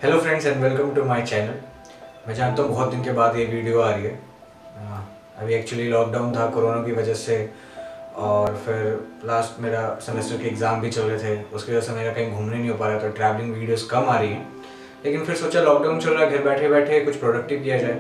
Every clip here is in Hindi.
Hello friends and welcome to my channel. मैं जानता हूँ बहुत दिन के बाद ये वीडियो आ रही है। अभी एक्चुअली लॉकडाउन था कोरोना की वजह से, और फिर लास्ट मेरा सेमेस्टर के एग्ज़ाम भी चल रहे थे, उसकी वजह से मेरा कहीं घूमने नहीं हो पा रहा, तो ट्रैवलिंग वीडियोस कम आ रही हैं। लेकिन फिर सोचा लॉकडाउन चल रहा है, घर बैठे बैठे कुछ प्रोडक्टिव किया जाए।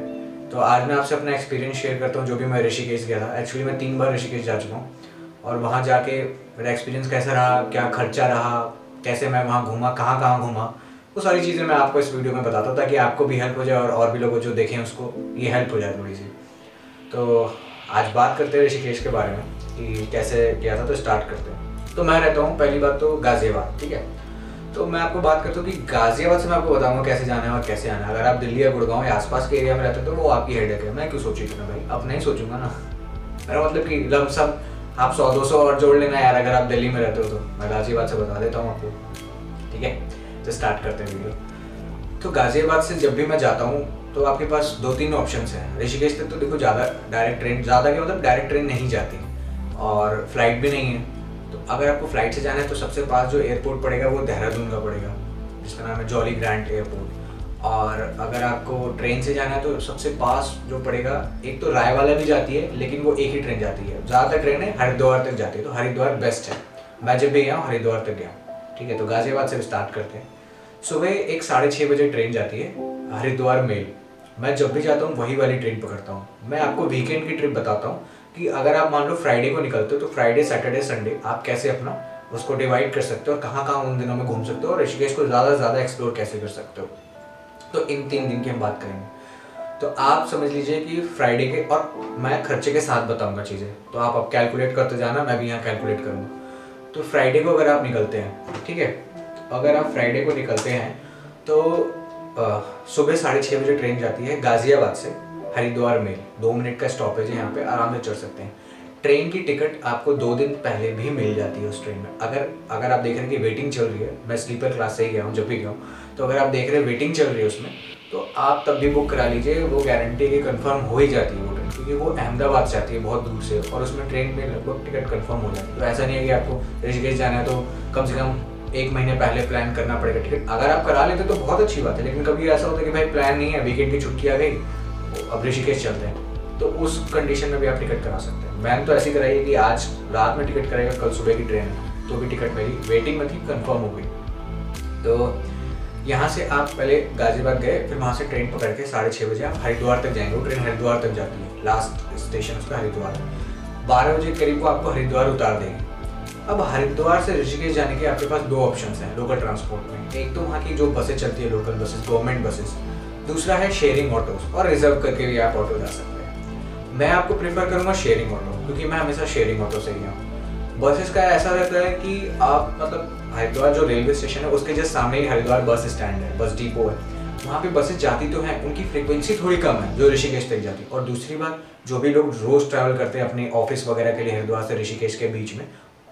तो आज मैं आपसे अपना एक्सपीरियंस शेयर करता हूँ, जो भी मैं ऋषिकेश गया था। एक्चुअली मैं 3 बार ऋषिकेश जा चुका हूँ, और वहाँ जाके मेरा एक्सपीरियंस कैसा रहा, क्या खर्चा रहा, कैसे मैं वहाँ घूमा, कहाँ कहाँ घूमा, वो सारी चीज़ें मैं आपको इस वीडियो में बताता हूँ, ताकि आपको भी हेल्प हो जाए और भी लोगों जो देखें उसको ये हेल्प हो जाए थोड़ी सी। तो आज बात करते हैं ऋषिकेश के बारे में कि कैसे किया था। तो स्टार्ट करते हैं। तो मैं रहता हूँ, पहली बात तो गाज़ियाबाद, ठीक है। तो मैं आपको बात करता हूँ कि गाज़ियाबाद से मैं आपको बताऊँगा कैसे जाना है और कैसे आना है। अगर आप दिल्ली या गुड़गांव या आसपास के एरिया में रहते हो तो वो आपकी हेडेक है, मैं क्यों सोचूंगा ना भाई, अब नहीं सोचूंगा ना। मेरा मतलब कि लमसम आप 100-200 और जोड़ लेना यार, अगर आप दिल्ली में रहते हो तो। मैं गाज़ियाबाद से बता देता हूँ आपको, ठीक है। तो स्टार्ट करते हैं वीडियो। तो गाज़ियाबाद से जब भी मैं जाता हूँ तो आपके पास 2-3 ऑप्शंस हैं। ऋषिकेश तक तो देखो ज़्यादा डायरेक्ट ट्रेन, ज़्यादा क्या मतलब डायरेक्ट ट्रेन नहीं जाती, और फ्लाइट भी नहीं है। तो अगर आपको फ्लाइट से जाना है तो सबसे पास जो एयरपोर्ट पड़ेगा वो देहरादून का पड़ेगा, जिसका नाम है जॉली ग्रांट एयरपोर्ट। और अगर आपको ट्रेन से जाना है तो सबसे पास जो पड़ेगा, एक तो रायवाला भी जाती है, लेकिन वो एक ही ट्रेन जाती है। ज़्यादातर ट्रेनें हरिद्वार तक जाती है, तो हरिद्वार बेस्ट है। मैं जब भी गया हूँ हरिद्वार तक गया हूँ, ठीक है। तो गाज़ियाबाद से स्टार्ट करते हैं। सुबह एक 6:30 बजे ट्रेन जाती है हरिद्वार मेल। मैं जब भी जाता हूँ वही वाली ट्रेन पकड़ता हूँ। मैं आपको वीकेंड की ट्रिप बताता हूँ कि अगर आप मान लो फ्राइडे को निकलते हो तो फ्राइडे सैटरडे संडे आप कैसे अपना उसको डिवाइड कर सकते हो, और कहाँ कहाँ उन दिनों में घूम सकते हो, और ऋषिकेश को ज़्यादा से ज़्यादा एक्सप्लोर कैसे कर सकते हो। तो इन 3 दिन की हम बात करेंगे। तो आप समझ लीजिए कि फ्राइडे के, और मैं खर्चे के साथ बताऊँगा चीज़ें, तो आप अब कैलकुलेट करते जाना, मैं भी यहाँ कैलकुलेट करूँगा। तो फ्राइडे को अगर आप निकलते हैं, ठीक है, अगर आप फ्राइडे को निकलते हैं तो सुबह 6:30 बजे ट्रेन जाती है गाज़ियाबाद से हरिद्वार मेल। 2 मिनट का स्टॉपेज है यहाँ पे, आराम से चढ़ सकते हैं। ट्रेन की टिकट आपको 2 दिन पहले भी मिल जाती है उस ट्रेन में। अगर आप देख रहे हैं कि वेटिंग चल रही है, मैं स्लीपर क्लास से ही गया हूँ जब भी गया हूँ, तो अगर आप देख रहे हैं वेटिंग चल रही है उसमें, तो आप तब भी बुक करा लीजिए। वो गारंटी की कन्फर्म हो ही जाती है वो ट्रेन, क्योंकि वो अहमदाबाद से आती है बहुत दूर से, और उसमें ट्रेन में लगभग टिकट कन्फर्म हो जाती है। तो ऐसा नहीं है कि आपको ऋषिकेश जाना है तो कम से कम 1 महीने पहले प्लान करना पड़ेगा टिकट। अगर आप करा लेते तो बहुत अच्छी बात है, लेकिन कभी ऐसा होता है कि भाई प्लान नहीं है, वीकेंड की छुट्टी आ गई, अब ऋषिकेश चलते हैं, तो उस कंडीशन में भी आप टिकट करा सकते हैं। मैंने तो ऐसी कराई है कि आज रात में टिकट कराएगा, कल सुबह की ट्रेन है, तो भी टिकट मेरी वेटिंग में थी, कन्फर्म हो गई। तो यहाँ से आप पहले गाज़ियाबाद गए, फिर वहाँ से ट्रेन पकड़ के 6:30 बजे आप हरिद्वार तक जाएंगे। वो ट्रेन हरिद्वार तक जाती है, लास्ट स्टेशन उसका हरिद्वार है। 12 बजे करीब को आपको हरिद्वार उतार देंगे। अब हरिद्वार से ऋषिकेश जाने के आपके पास 2 ऑप्शंस हैं लोकल ट्रांसपोर्ट में। एक तो वहाँ की जो बसें चलती है, लोकल बसेस, गवर्नमेंट बसेस। दूसरा है शेयरिंग ऑटोज, और रिजर्व करके भी आप ऑटो जा सकते हैं। मैं आपको प्रेफर करूँगा शेयरिंग ऑटो, क्योंकि मैं हमेशा शेयरिंग ऑटो से गया हूँ। बसेस का ऐसा रहता है कि आप मतलब हरिद्वार जो रेलवे स्टेशन है उसके जस्ट सामने ही हरिद्वार बस स्टैंड है, बस डिपो है। वहाँ पे बसेस जाती तो हैं, उनकी फ्रिक्वेंसी थोड़ी कम है जो ऋषिकेश तक जाती। और दूसरी बात, जो भी लोग रोज़ ट्रैवल करते हैं अपने ऑफिस वगैरह के लिए हरिद्वार से ऋषिकेश के बीच में,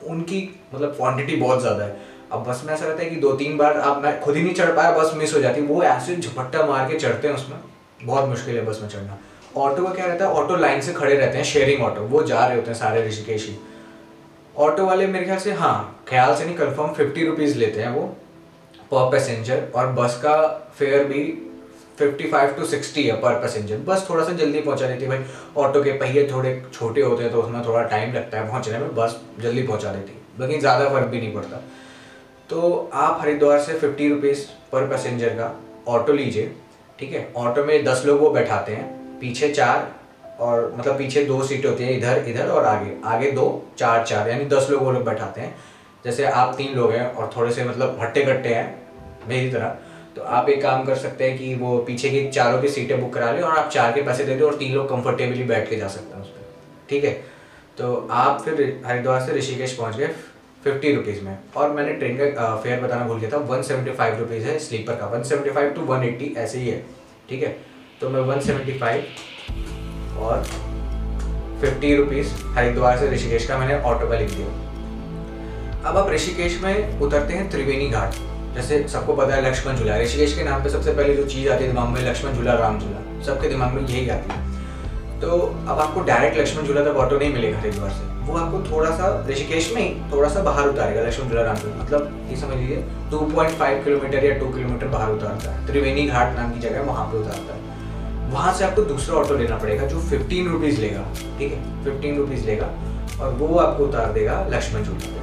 उनकी मतलब क्वांटिटी बहुत ज़्यादा है। अब बस में ऐसा रहता है कि 2-3 बार आप, मैं खुद ही नहीं चढ़ पाया, बस मिस हो जाती है। वो ऐसे झपट्टा मार के चढ़ते हैं, उसमें बहुत मुश्किल है बस में चढ़ना। ऑटो का क्या रहता है, ऑटो लाइन से खड़े रहते हैं, शेयरिंग ऑटो, वो जा रहे होते हैं सारे ऋषिकेश ही। ऑटो वाले मेरे ख्याल से, हाँ ख्याल से नहीं कंफर्म, 50 रुपीज़ लेते हैं वो पर पैसेंजर, और बस का फेयर भी 55 to 60 है पर पैसेंजर। बस थोड़ा सा जल्दी पहुंचा देती है भाई, ऑटो के पहिए थोड़े छोटे होते हैं तो उसमें थोड़ा टाइम लगता है पहुंचने में, बस जल्दी पहुंचा देती है, लेकिन ज़्यादा फर्क भी नहीं पड़ता। तो आप हरिद्वार से 50 रुपीज़ पर पैसेंजर का ऑटो लीजिए, ठीक है। ऑटो में 10 लोग वो बैठाते हैं, पीछे 4, और मतलब पीछे 2 सीटें होती है, इधर इधर और आगे 2, 4, यानी 10 लोग वो लोग बैठाते हैं। जैसे आप 3 लोग हैं और थोड़े से मतलब हट्टे कट्टे हैं मेरी तरह, तो आप एक काम कर सकते हैं कि वो पीछे की चारों की सीटें बुक करा लें, और आप 4 के पैसे दे दो, और 3 लोग कंफर्टेबली बैठ के जा सकते हैं उस पर, ठीक है। तो आप फिर हरिद्वार से ऋषिकेश पहुँच गए 50 रुपीज़ में। और मैंने ट्रेन का फेयर बताना भूल गया था, 175 रुपीज़ है स्लीपर का, 175 to 180 ऐसे ही है, ठीक है। तो मैं 175 और 50 रुपीज़ हरिद्वार से ऋषिकेश का मैंने ऑटो का लिख दिया। अब आप ऋषिकेश में उतरते हैं त्रिवेणी घाट। जैसे सबको पता है लक्ष्मण झूला, ऋषिकेश के नाम पे सबसे पहले जो चीज़ आती है दिमाग में, लक्ष्मण झूला, राम झूला, सबके दिमाग में यही आती है। तो अब आपको डायरेक्ट लक्ष्मण झूला तक ऑटो नहीं मिलेगा हरिद्वार से, वो आपको थोड़ा सा ऋषिकेश में ही थोड़ा सा बाहर उतारेगा लक्ष्मण झूला राम पे, मतलब ये समझ लीजिए 2.5 किलोमीटर या 2 किलोमीटर बाहर उतारता है। त्रिवेणी घाट नाम की जगह है, वहाँ पे उतारता है। वहाँ से आपको दूसरा ऑटो लेना पड़ेगा जो 15 रुपीज़ लेगा, ठीक है, 15 रुपीज़ लेगा और वो आपको उतार देगा लक्ष्मण झूला पे।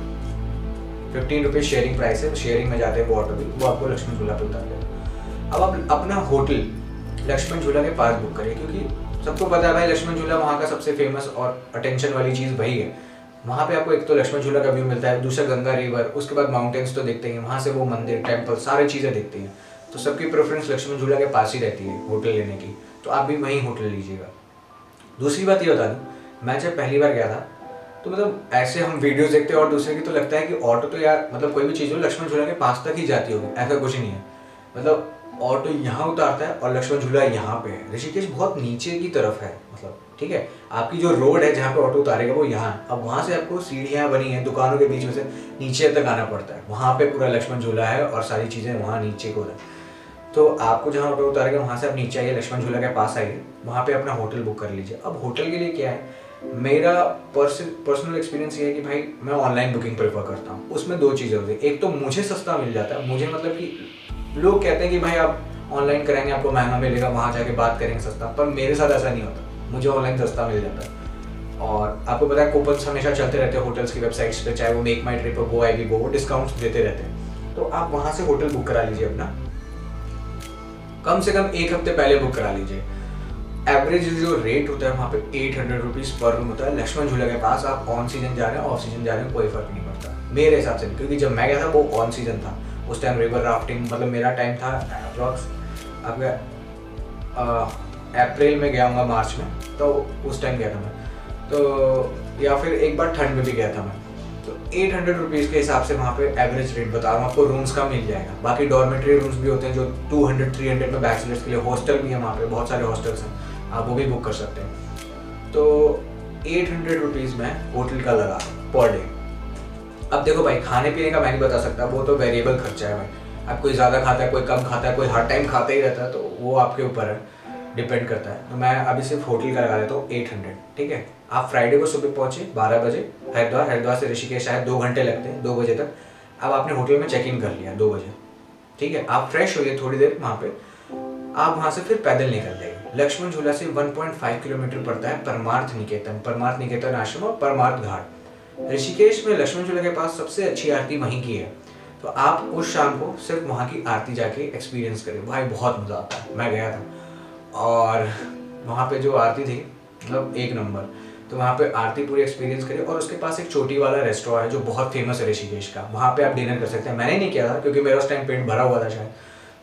15 रुपीज़ शेयरिंग प्राइस है, शेयरिंग में जाते हैं वो ऑटो भी, वो आपको लक्ष्मण झूला पे उतार देगा। अब आप अपना होटल लक्ष्मण झूला के पास बुक करिए, क्योंकि सबको पता है भाई लक्ष्मण झूला वहाँ का सबसे फेमस और अटेंशन वाली चीज़ वही है। वहाँ पे आपको एक तो लक्ष्मण झूला का व्यू मिलता है, दूसरा गंगा रिवर, उसके बाद माउंटेन्स तो देखते हैं, वहाँ से वो मंदिर टेम्पल सारी चीज़ें देखते हैं। तो सबकी प्रेफरेंस लक्ष्मण झूला के पास ही रहती है होटल लेने की, तो आप भी वहीं होटल लीजिएगा। दूसरी बात ये बता दूँ, मैं जब पहली बार गया था तो मतलब ऐसे हम वीडियोस देखते हैं और दूसरे की तो लगता है कि ऑटो तो यार मतलब कोई भी चीज़ हो लक्ष्मण झूला के पास तक ही जाती होगी, ऐसा कुछ नहीं है। मतलब ऑटो यहाँ उतारता है और लक्ष्मण झूला यहाँ पे है। ऋषिकेश बहुत नीचे की तरफ है, मतलब ठीक है, आपकी जो रोड है जहाँ पे ऑटो उतारेगा वो यहाँ है। अब वहाँ से आपको सीढ़ियाँ बनी हैं दुकानों के बीच में से नीचे तक आना पड़ता है, वहाँ पे पूरा लक्ष्मण झूला है और सारी चीज़ें वहाँ नीचे को है। तो आपको जहाँ ऑटो उतारेगा वहाँ से आप नीचे आइए, लक्ष्मण झूला के पास आइए, वहाँ पे अपना होटल बुक कर लीजिए। अब होटल के लिए क्या है, मेरा पर्सनल एक्सपीरियंस ये है कि भाई मैं ऑनलाइन बुकिंग प्रेफर करता हूँ। उसमें दो चीज़ें होती है, एक तो मुझे सस्ता मिल जाता है, मुझे मतलब कि लोग कहते हैं कि भाई आप ऑनलाइन कराएंगे आपको महंगा मिलेगा, वहाँ जाके बात करेंगे सस्ता, पर मेरे साथ ऐसा नहीं होता, मुझे ऑनलाइन सस्ता मिल जाता है। और आपको पता है कूपन्स हमेशा चलते रहते हैं होटल्स की वेबसाइट्स पे, चाहे वो मेक माई ट्रिप हो, गो आई गो, वो डिस्काउंट्स देते रहते हैं। तो आप वहाँ से होटल बुक करा लीजिए अपना, कम से कम एक हफ्ते पहले बुक करा लीजिए। एवरेज जो रेट होता है वहाँ पे 800 रुपीज़ पर रूम होता है। लक्ष्मण झूला के पास आप ऑन सीजन जा रहे हैं ऑफ सीजन जा रहे हैं कोई फर्क नहीं पड़ता मेरे हिसाब से, क्योंकि जब मैं गया था वो ऑन सीजन था। उस टाइम रिवर राफ्टिंग, मतलब मेरा टाइम था अप्रॉक्स आपका अप्रैल में गया हूँगा, मार्च में, तो उस टाइम गया था मैं, तो या फिर एक बार ठंड में भी गया था मैं। तो 800 रुपीज़ के हिसाब से वहाँ पे एवरेज रेट बता रहा हूँ आपको, रूम्स का मिल जाएगा। बाकी डॉर्मेटरी रूम्स भी होते हैं जो 200-300 में बैचलर्स के लिए, हॉस्टल भी है वहाँ पे, बहुत सारे हॉस्टल्स हैं, आप वो भी बुक कर सकते हैं। तो 800 रुपीज़ में होटल का लगा पर डे। अब देखो भाई खाने पीने का मैं नहीं बता सकता, वो तो वेरिएबल खर्चा है भाई, अब कोई ज़्यादा खाता है कोई कम खाता है, कोई हर टाइम खाता ही रहता है, तो वो आपके ऊपर है, डिपेंड करता है। तो मैं अभी सिर्फ होटल का लगा देता हूँ 800, ठीक है। आप फ्राइडे को सुबह पहुँचे 12 बजे हरिद्वार से ऋषिकेश आए 2 घंटे लगते हैं, 2 बजे तक अब आपने होटल में चेक इन कर लिया 2 बजे, ठीक है। आप फ्रेश होइए थोड़ी देर वहाँ पे, आप वहाँ से फिर पैदल निकल जाइए। लक्ष्मण झूला से 1.5 किलोमीटर पड़ता है परमार्थ निकेतन आश्रम और परमार्थ घाट। ऋषिकेश में लक्ष्मण झूला के पास सबसे अच्छी आरती वहीं की है, तो आप उस शाम को सिर्फ वहाँ की आरती जाके एक्सपीरियंस करें, भाई बहुत मज़ा आता है। मैं गया था और वहाँ पे जो आरती थी मतलब एक नंबर, तो वहाँ पे आरती पूरी एक्सपीरियंस करें। और उसके पास एक चोटी वाला रेस्टोरेंट है जो बहुत फेमस है ऋषिकेश का, वहाँ पे आप डिनर कर सकते हैं। मैंने नहीं किया था क्योंकि मेरा उस टाइम पेट भरा हुआ था शायद,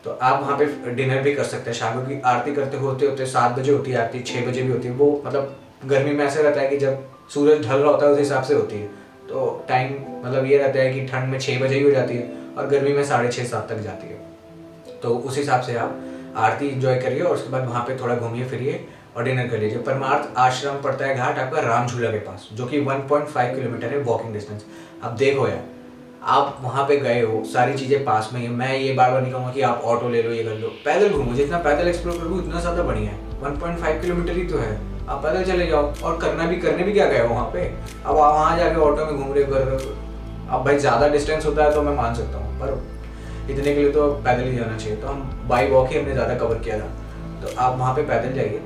तो आप वहाँ पे डिनर भी कर सकते हैं। शाम की आरती करते होते 7 बजे होती है आरती, 6 बजे भी होती है। वो मतलब गर्मी में ऐसा रहता है कि जब सूरज ढल रहा होता है उस हिसाब से होती है, तो टाइम मतलब ये रहता है कि ठंड में 6 बजे ही हो जाती है और गर्मी में 6:30-7 तक जाती है। तो उस हिसाब से आप आरती एंजॉय करिए और उसके बाद वहाँ पे थोड़ा घूमिए फिरिए और डिनर कर लीजिए। परमार्थ आश्रम पड़ता है घाट आपका राम झूला के पास, जो कि 1.5 किलोमीटर है वॉकिंग डिस्टेंस। अब देखो यार, आप वहाँ पे गए हो, सारी चीज़ें पास में ही है। मैं ये बार बार नहीं कहूँगा कि आप ऑटो ले लो, ये कर लो, पैदल घूमो, जितना पैदल एक्सप्लोर करोगे उतना ज़्यादा बढ़िया है। 1.5 किलोमीटर ही तो है, आप पैदल चले जाओ। और करने भी क्या गए हो वहाँ पे, अब आप वहाँ जाके ऑटो में घूम रहे कर रहे हो। अब भाई ज़्यादा डिस्टेंस होता है तो मैं मान सकता हूँ, पर इतने के लिए तो पैदल ही जाना चाहिए। तो हम बाई वॉक ही हमने ज़्यादा कवर किया था, तो आप वहाँ पे पैदल जाइए।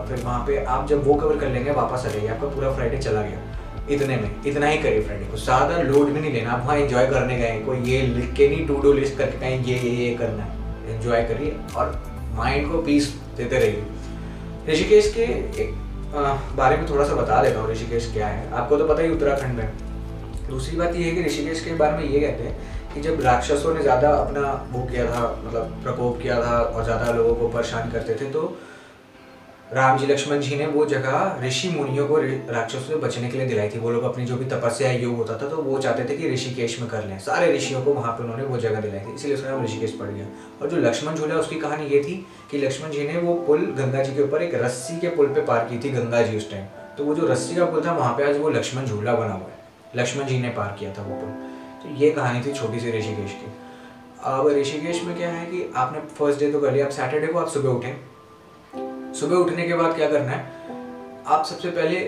फिर वहाँ पे आप जब वो कवर कर लेंगे वापस आ जाइए, आपका पूरा फ्राइडे चला गया। इतना ही करिए फ्राइडे को, ज़्यादा लोड भी नहीं लेना। आप वहाँ एंजॉय करने गए, कोई ये लिख के नहीं टू डू लिस्ट करके कहीं ये करना है। एंजॉय करिए और माइंड को पीस देते रहिए। ऋषिकेश के एक बारे में थोड़ा सा बता देता हूँ, ऋषिकेश क्या है। आपको तो पता ही उत्तराखंड में। दूसरी बात ये है कि ऋषिकेश के बारे में ये कहते हैं कि जब राक्षसों ने ज़्यादा अपना वो किया था, मतलब प्रकोप किया था और ज़्यादा लोगों को परेशान करते थे, तो राम जी लक्ष्मण जी ने वो जगह ऋषि मुनियों को राक्षसों से बचने के लिए दिलाई थी। वो लोग अपनी जो भी तपस्या योग होता था तो वो चाहते थे कि ऋषिकेश में कर लें, सारे ऋषियों को वहाँ पे उन्होंने वो जगह दिलाई थी, इसलिए उसका नाम ऋषिकेश पड़ गया। और जो लक्ष्मण झूला उसकी कहानी ये थी कि लक्ष्मण जी ने वो पुल गंगा जी के ऊपर एक रस्सी के पुल पे पार की थी गंगा जी उस टाइम, तो वो जो रस्सी का पुल था वहाँ पे आज वो लक्ष्मण झूला बना हुआ है, लक्ष्मण जी ने पार किया था वो पुल। तो ये कहानी थी छोटी सी ऋषिकेश की। अब ऋषिकेश में क्या है कि आपने फर्स्ट डे तो कर लिया, अब सैटरडे को आप सुबह उठें। सुबह उठने के बाद क्या करना है, आप सबसे पहले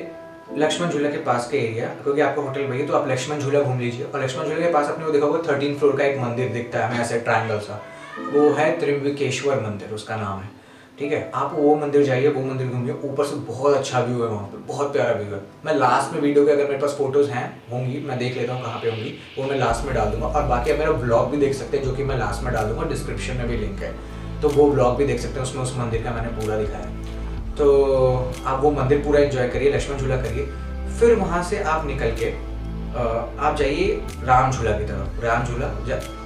लक्ष्मण झूला के पास के एरिया, क्योंकि आपको होटल वही, तो आप लक्ष्मण झूला घूम लीजिए। और लक्ष्मण झूला के पास आपने वो देखा होगा 13 फ्लोर का एक मंदिर दिखता है हमें ऐसे ट्रायंगल सा, वो है त्रिम्बकेश्वर मंदिर उसका नाम है। ठीक है, आप वो मंदिर जाइए, वो मंदिर घूमिए, ऊपर से बहुत अच्छा व्यू है वहाँ पे, बहुत प्यारा व्यू है। मैं लास्ट में वीडियो के, अगर मेरे पास फोटोज़ हैं होंगी, मैं देख लेता हूँ कहाँ पे होंगी, वो मैं लास्ट में डाल दूंगा। और बाकी आप मेरा ब्लॉग भी देख सकते हैं, जो कि मैं लास्ट में डाल दूंगा, डिस्क्रिप्शन में भी लिंक है, तो वो ब्लॉग भी देख सकते हैं, उसमें उस मंदिर का मैंने पूरा दिखाया है। तो आप वो मंदिर पूरा एंजॉय करिए, लक्ष्मण झूला करिए। फिर वहाँ से आप निकल के आप जाइए राम झूला की तरफ। राम झूला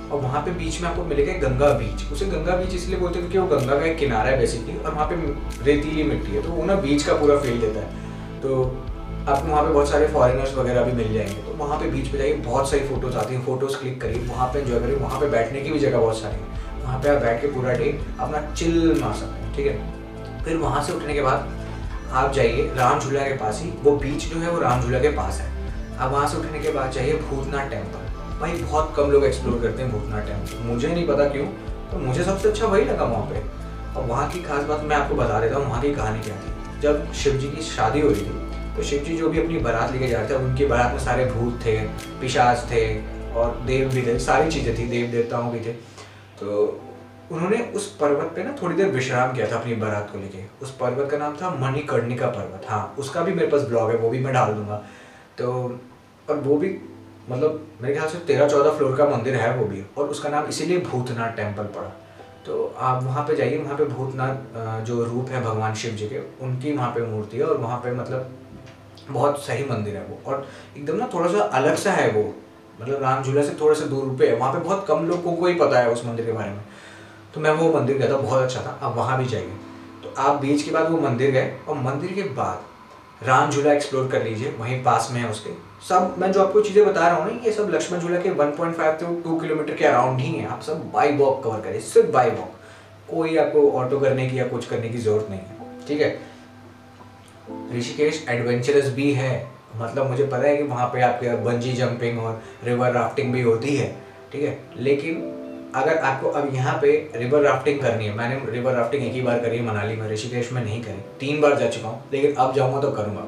और वहाँ पे बीच में आपको मिलेगा गंगा बीच। उसे गंगा बीच इसलिए बोलते हैं क्योंकि वो गंगा का एक किनारा है बेसिकली, और वहाँ पे रेतीली मिट्टी है, तो वो ना बीच का पूरा फील देता है। तो आपको वहाँ पे बहुत सारे फॉरेनर्स वगैरह भी मिल जाएंगे, तो वहाँ पे बीच पे जाइए, बहुत सारी फोटोज आती हैं, फोटोज़ क्लिक करिए, वहाँ पे एंजॉय करिए। वहाँ पे बैठने की भी जगह बहुत सारी है, वहाँ पे आप बैठ के पूरा डे अपना चिल मार सकते हैं। ठीक है, फिर वहाँ से उठने के बाद आप जाइए राम झूला के पास ही, वो बीच जो है वो राम झूला के पास है। आप वहाँ से उठने के बाद जाइए भूतनाथ टेम्पल। भाई बहुत कम लोग एक्सप्लोर करते हैं भूतनाथ टेम्पल, मुझे नहीं पता क्यों, तो मुझे सबसे अच्छा वही लगा वहाँ पे। और वहाँ की खास बात मैं आपको बता देता हूँ, वहाँ की कहानी क्या थी। जब शिव जी की शादी हो रही थी, तो शिव जी जो भी अपनी बारात लेके जा रहे थे, उनकी बारात में सारे भूत थे, पिशाच थे और देव भी थे, सारी चीज़ें थी, देव देवताओं भी थे। तो उन्होंने उस पर्वत पे ना थोड़ी देर विश्राम किया था अपनी बारात को लेके। उस पर्वत का नाम था मणिकर्णिका पर्वत। हाँ, उसका भी मेरे पास ब्लॉग है, वो भी मैं डाल दूंगा। तो और वो भी मतलब मेरे ख्याल से 13-14 फ्लोर का मंदिर है वो भी, और उसका नाम इसीलिए भूतनाथ टेम्पल पड़ा। तो आप वहाँ पे जाइए, वहाँ पे भूतनाथ जो रूप है भगवान शिव जी के, उनकी वहाँ पे मूर्ति है, और वहाँ पे मतलब बहुत सही मंदिर है वो, और एकदम ना थोड़ा सा अलग सा है वो, मतलब राम झूला से थोड़ा सा दूर पे है। वहाँ पे बहुत कम लोगों को ही पता है उस मंदिर के बारे में। तो मैं वो मंदिर गया था, बहुत अच्छा था, आप वहाँ भी जाइए। तो आप बीच के बाद वो मंदिर गए, और मंदिर के बाद राम झूला एक्सप्लोर कर लीजिए, वहीं पास में है उसके। सब मैं जो आपको चीज़ें बता रहा हूँ ना, ये सब लक्ष्मण झूला के 1.5 से 2 किलोमीटर के अराउंड ही है। आप सब बाई वॉक कवर करिए, सिर्फ बाई वॉक, कोई आपको ऑटो करने की या कुछ करने की जरूरत नहीं है। ठीक है, ऋषिकेश एडवेंचरस भी है, मतलब मुझे पता है कि वहाँ पे आपके बंजी जंपिंग और रिवर राफ्टिंग भी होती है। ठीक है, लेकिन अगर आपको अब यहाँ पे रिवर राफ्टिंग करनी है, मैंने रिवर राफ्टिंग एक ही बार करी है मनाली में, ऋषिकेश में नहीं करी, 3 बार जा चुका हूँ, लेकिन अब जाऊँगा तो करूँगा।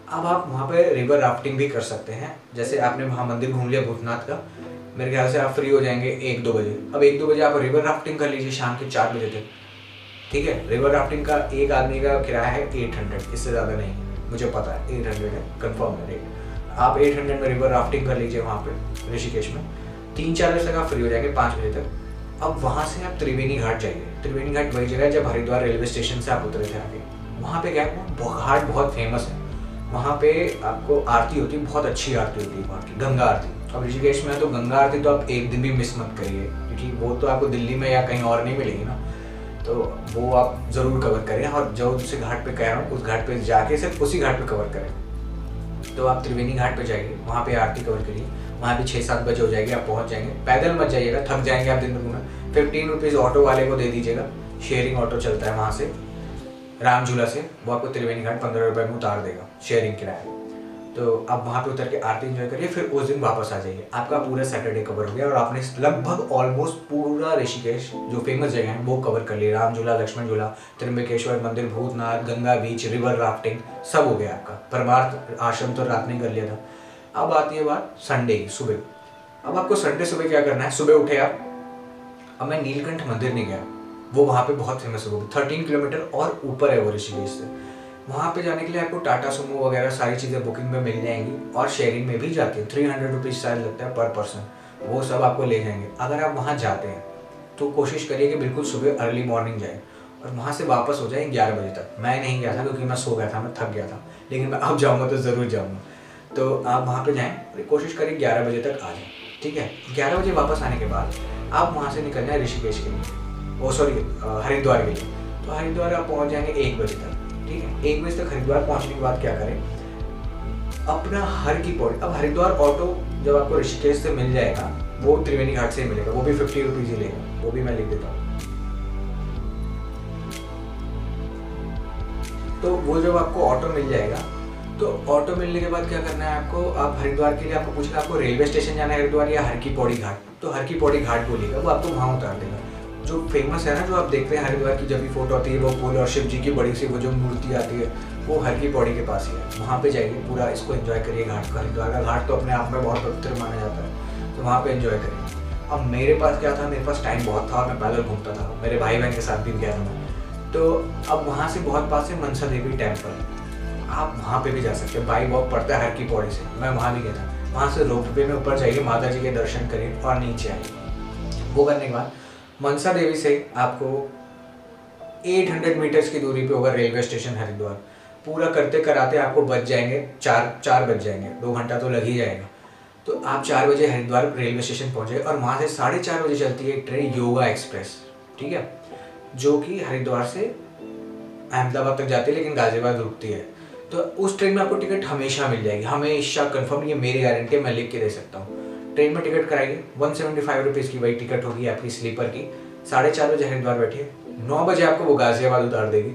अब आप वहाँ पे रिवर राफ्टिंग भी कर सकते हैं। जैसे आपने वहाँ मंदिर घूम लिया भूतनाथ का, मेरे ख्याल से आप फ्री हो जाएंगे 1-2 बजे। अब 1-2 बजे आप रिवर राफ्टिंग कर लीजिए शाम के 4 बजे तक। ठीक है, रिवर राफ्टिंग का एक आदमी का किराया है 800, इससे ज़्यादा नहीं है, मुझे पता है 800 है, कन्फर्म है रेट। आप 800 में रिवर राफ्टिंग कर लीजिए वहाँ पे ऋषिकेश में। 3-4 बजे तक आप फ्री हो जाएंगे, 5 बजे तक। अब वहाँ से आप त्रिवेणी घाट जाइए। त्रिवेणी घाट वही जगह है जब हरिद्वार रेलवे स्टेशन से आप उतरे थे आगे, वहाँ पे क्या है, वो घाट बहुत फेमस है। वहाँ पे आपको आरती होती है, बहुत अच्छी आरती होती है वहाँ की, गंगा आरती। अब ऋषिकेश में है तो गंगा आरती तो आप एक दिन भी मिस मत करिए, क्योंकि वो तो आपको दिल्ली में या कहीं और नहीं मिलेगी ना, तो वो आप ज़रूर कवर करें। और जो उस घाट पे कह रहा हूँ, उस घाट पे जाके सिर्फ उसी घाट पे कवर करें। तो आप त्रिवेणी घाट पे जाइए, वहाँ पे आरती कवर करिए। वहाँ भी 6-7 बजे हो जाएगी, आप पहुँच जाएंगे। पैदल मत जाइएगा, थक जाएंगे आप दिन भर घूमना। 15 रुपीज़ ऑटो वाले को दे दीजिएगा, शेयरिंग ऑटो चलता है वहाँ से राम झूला से, वो आपको त्रिवेणी घाट 15 रुपये में उतार देगा, शेयरिंग किराया। तो आप वहाँ पे उतर के आरती एंजॉय करिए, फिर उस दिन वापस आ जाइए। आपका पूरा सैटरडे कवर हो गया, और आपने लगभग ऑलमोस्ट पूरा ऋषिकेश जो फेमस जगह है वो कवर कर लिया। राम झूला, लक्ष्मण झूला, त्रिम्बकेश्वर मंदिर, भूतनाथ, गंगा बीच, रिवर राफ्टिंग, सब हो गया आपका। परमार्थ आश्रम तो रात में कर लिया था। अब आती है बात संडे की सुबह। अब आपको संडे सुबह क्या करना है, सुबह उठे आप। अब मैं नीलकंठ मंदिर नहीं गया, वो वहाँ पे बहुत फेमस है, वो 13 किलोमीटर और ऊपर है वो ऋषिकेश से। वहाँ पे जाने के लिए आपको टाटा सुमो वगैरह सारी चीज़ें बुकिंग में मिल जाएंगी, और शेयरिंग में भी जाती है। 300 रुपीज़ शायद लगता है पर पर्सन, वो सब आपको ले जाएंगे। अगर आप वहाँ जाते हैं तो कोशिश करिए कि बिल्कुल सुबह अर्ली मॉर्निंग जाए, और वहाँ से वापस हो जाए 11 बजे तक। मैं नहीं गया था क्योंकि मैं सो गया था, मैं थक गया था, लेकिन मैं अब जाऊँगा तो ज़रूर जाऊँगा। तो आप वहाँ पे जाएँ, कोशिश करिए 11 बजे तक आ जाएँ। ठीक है, 11 बजे वापस आने के बाद आप वहाँ से निकलना है ऋषिकेश के लिए, हरिद्वार के लिए। तो हरिद्वार आप पहुँच जाएंगे 1 बजे तक। ठीक है, 1 बजे तक हरिद्वार पहुँचने के बाद क्या करें, अपना हर की पौड़ी। अब हरिद्वार ऑटो जब आपको ऋषिकेश से मिल जाएगा, वो त्रिवेणी घाट से ही मिलेगा, वो भी 50 रुपीज़ ही लेगा, वो भी मैं लिख देता हूँ। तो वो जब आपको ऑटो मिल जाएगा, तो ऑटो मिलने के बाद क्या करना है आपको, आप हरिद्वार के लिए आपको पूछना आपको रेलवे स्टेशन जाना है हरिद्वार या हर की पौड़ी घाट, तो हर की पौड़ी घाट बोलिएगा, वो आपको वहाँ उतार देगा। जो फेमस है ना, जो आप देखते हैं हरिद्वार की जब भी फोटो आती है, वो पुल और शिव जी की बड़ी सी वो जो मूर्ति आती है, वो हर की पौड़ी के पास ही है। वहाँ पे जाइए, पूरा इसको एंजॉय करिए घाट का। हरिद्वार का घाट तो अपने आप में बहुत पवित्र माना जाता है, तो वहाँ पे एंजॉय करिए। अब मेरे पास क्या था, मेरे पास टाइम बहुत था और मैं पैदल घूमता था, मेरे भाई बहन के साथ भी गया था मैं। तो अब वहाँ से बहुत पास है मनसा देवी टेम्पल, आप वहाँ पे भी जा सकते हैं। बाई वॉक पड़ता है हर की पौड़ी से, मैं वहाँ भी गया था। वहाँ से रोपवे में ऊपर जाइए, माता जी के दर्शन करिए और नीचे आइए। वो करने के बाद मनसा देवी से आपको 800 मीटर्स की दूरी पे होगा रेलवे स्टेशन हरिद्वार। पूरा करते कराते आपको बज जाएंगे 4 बज जाएंगे, 2 घंटा तो लग ही जाएगा। तो आप 4 बजे हरिद्वार रेलवे स्टेशन पहुँचे और वहाँ से 4:30 बजे चलती है एक ट्रेन योगा एक्सप्रेस, ठीक है, जो कि हरिद्वार से अहमदाबाद तक जाती है लेकिन गाजियाबाद रुकती है। तो उस ट्रेन में आपको टिकट हमेशा मिल जाएगी, हमेशा कंफर्म, ये मेरी गारंटी है, मैं लिख के दे सकता हूँ। ट्रेन में टिकट कराइए, 175 रुपीज़ की वही टिकट होगी आपकी स्लीपर की। 4:30 बजे हरिद्वार बैठिए, 9 बजे आपको वो गाजियाबाद उतार देगी।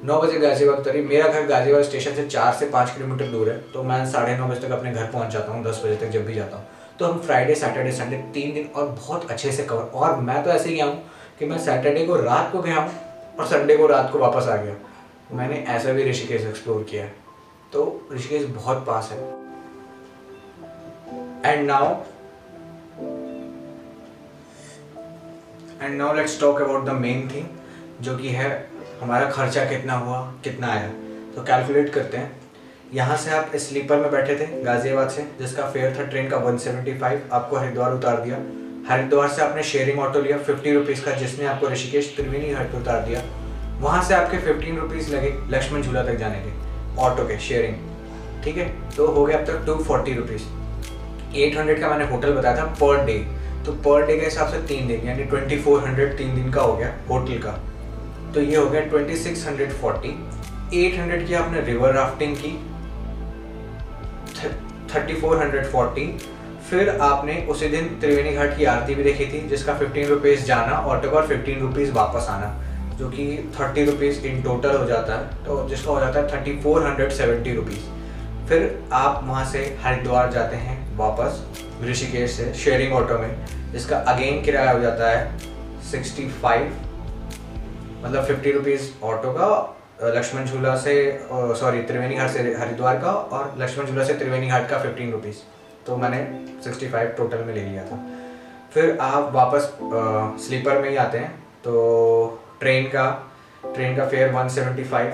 9 बजे गाजियाबाद उतरी, मेरा घर गाजियाबाद स्टेशन से 4 से 5 किलोमीटर दूर है, तो मैं 9:30 बजे तक अपने घर पहुँच जाता हूँ, 10 बजे तक जब भी जाता हूँ। तो हम फ्राइडे सैटरडे संडे 3 दिन और बहुत अच्छे से कवर। और मैं तो ऐसे ही गया हूँ कि मैं सैटरडे को रात को गया हूँ और संडे को रात को वापस आ गया। मैंने ऐसा भी ऋषिकेश एक्सप्लोर किया है, तो ऋषिकेश बहुत पास है। And now let's talk about the main thing, जो कि है हमारा खर्चा कितना हुआ, कितना आया। तो कैलकुलेट करते हैं। यहाँ से आप स्लीपर में बैठे थे गाजियाबाद से, जिसका फेयर था ट्रेन का 175, आपको हरिद्वार उतार दिया। हरिद्वार से आपने शेयरिंग ऑटो लिया 50 रुपीज़ का, जिसने आपको ऋषिकेश त्रिवेणी घाट उतार दिया। वहाँ से आपके 15 रुपीज़ लगे लक्ष्मण झूला तक जाने के ऑटो के शेयरिंग, ठीक है। तो हो गया अब तक 240 रुपीज़। 800 का मैंने होटल बताया था पर डे, तो पर डे के हिसाब से 3 दिन यानी 2400 3 दिन का हो गया होटल का। तो ये हो गया 2640। 800 की आपने रिवर राफ्टिंग की, 3440। फिर आपने उसी दिन त्रिवेणी घाट की आरती भी देखी थी, जिसका 15 रुपीज़ जाना ऑटो का और 15 रुपीज़ वापस आना, जो कि 30 रुपीज़ इन टोटल हो जाता है, तो जिसका हो जाता है 3470 रुपीज़। फिर आप वहाँ से हरिद्वार जाते हैं वापस ऋषिकेश से शेयरिंग ऑटो में, जिसका अगेन किराया हो जाता है 65, मतलब 50 रुपीज़ ऑटो का, लक्ष्मण झूला से त्रिवेणी घाट से हरिद्वार का, और लक्ष्मण झूला से त्रिवेणी घाट का 15 रुपीज़, तो मैंने 65 टोटल में ले लिया था। फिर आप वापस स्लीपर में ही आते हैं, तो ट्रेन का फेयर 175,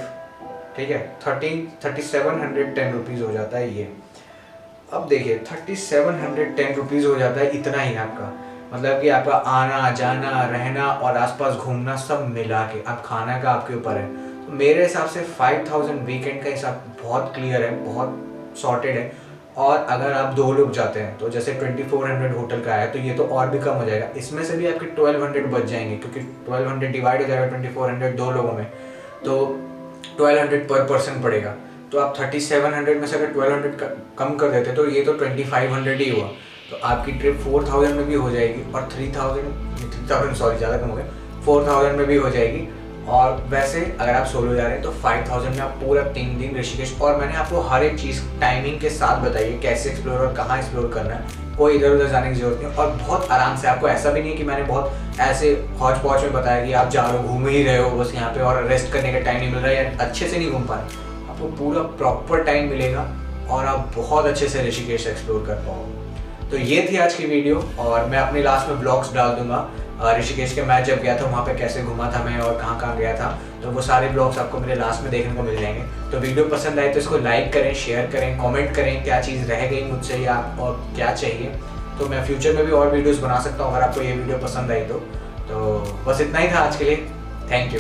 ठीक है, 3710 रुपीज़ हो जाता है ये। अब देखिए 3710 रुपीज़ हो जाता है, इतना ही आपका, मतलब कि आपका आना जाना रहना और आसपास घूमना सब मिला के, अब खाना का आपके ऊपर है। तो मेरे हिसाब से 5000 वीकेंड का हिसाब बहुत क्लियर है, बहुत सॉर्टेड है। और अगर आप 2 लोग जाते हैं तो जैसे 2400 होटल का है, तो ये तो और भी कम हो जाएगा। इसमें से भी आपके 1200 बच जाएंगे, क्योंकि 1200 डिवाइड हो जाएगा 2400 2 लोगों में, तो 1200 पर पर्सन पड़ेगा। तो आप 3700 में से अगर 1200 कम कर देते तो ये तो 2500 ही हुआ, तो आपकी ट्रिप 4000 में भी हो जाएगी और 3000 सॉरी ज़्यादा कम हो गया, 4000 में भी हो जाएगी। और वैसे अगर आप सोलो जा रहे हैं तो 5000 में आप पूरा 3 दिन ऋषिकेश, और मैंने आपको हर एक चीज़ टाइमिंग के साथ बताई है, कैसे एक्सप्लोर और कहाँ एक्सप्लोर करना है, कोई इधर उधर जाने की जरूरत नहीं। और बहुत आराम से, आपको ऐसा भी नहीं है कि मैंने बहुत ऐसे हौच पौच में बताया कि आप जा रहे हो घूम ही रहे हो बस यहाँ पे और रेस्ट करने का टाइम नहीं मिल रहा है या अच्छे से नहीं घूम पा रहे, आपको पूरा प्रॉपर टाइम मिलेगा और आप बहुत अच्छे से ऋषिकेश एक्सप्लोर कर पाओगे। तो ये थी आज की वीडियो, और मैं अपने लास्ट में ब्लॉग्स डाल दूंगा ऋषिकेश के। मैं जब गया था वहाँ पे कैसे घूमा था मैं और कहाँ कहाँ गया था, तो वो सारे ब्लॉग्स आपको मेरे लास्ट में देखने को मिल जाएंगे। तो वीडियो पसंद आए तो इसको लाइक करें, शेयर करें, कमेंट करें क्या चीज़ रह गई मुझसे या और क्या चाहिए, तो मैं फ्यूचर में भी और वीडियोज़ बना सकता हूँ अगर आपको ये वीडियो पसंद आई तो बस इतना ही था आज के लिए। Thank you.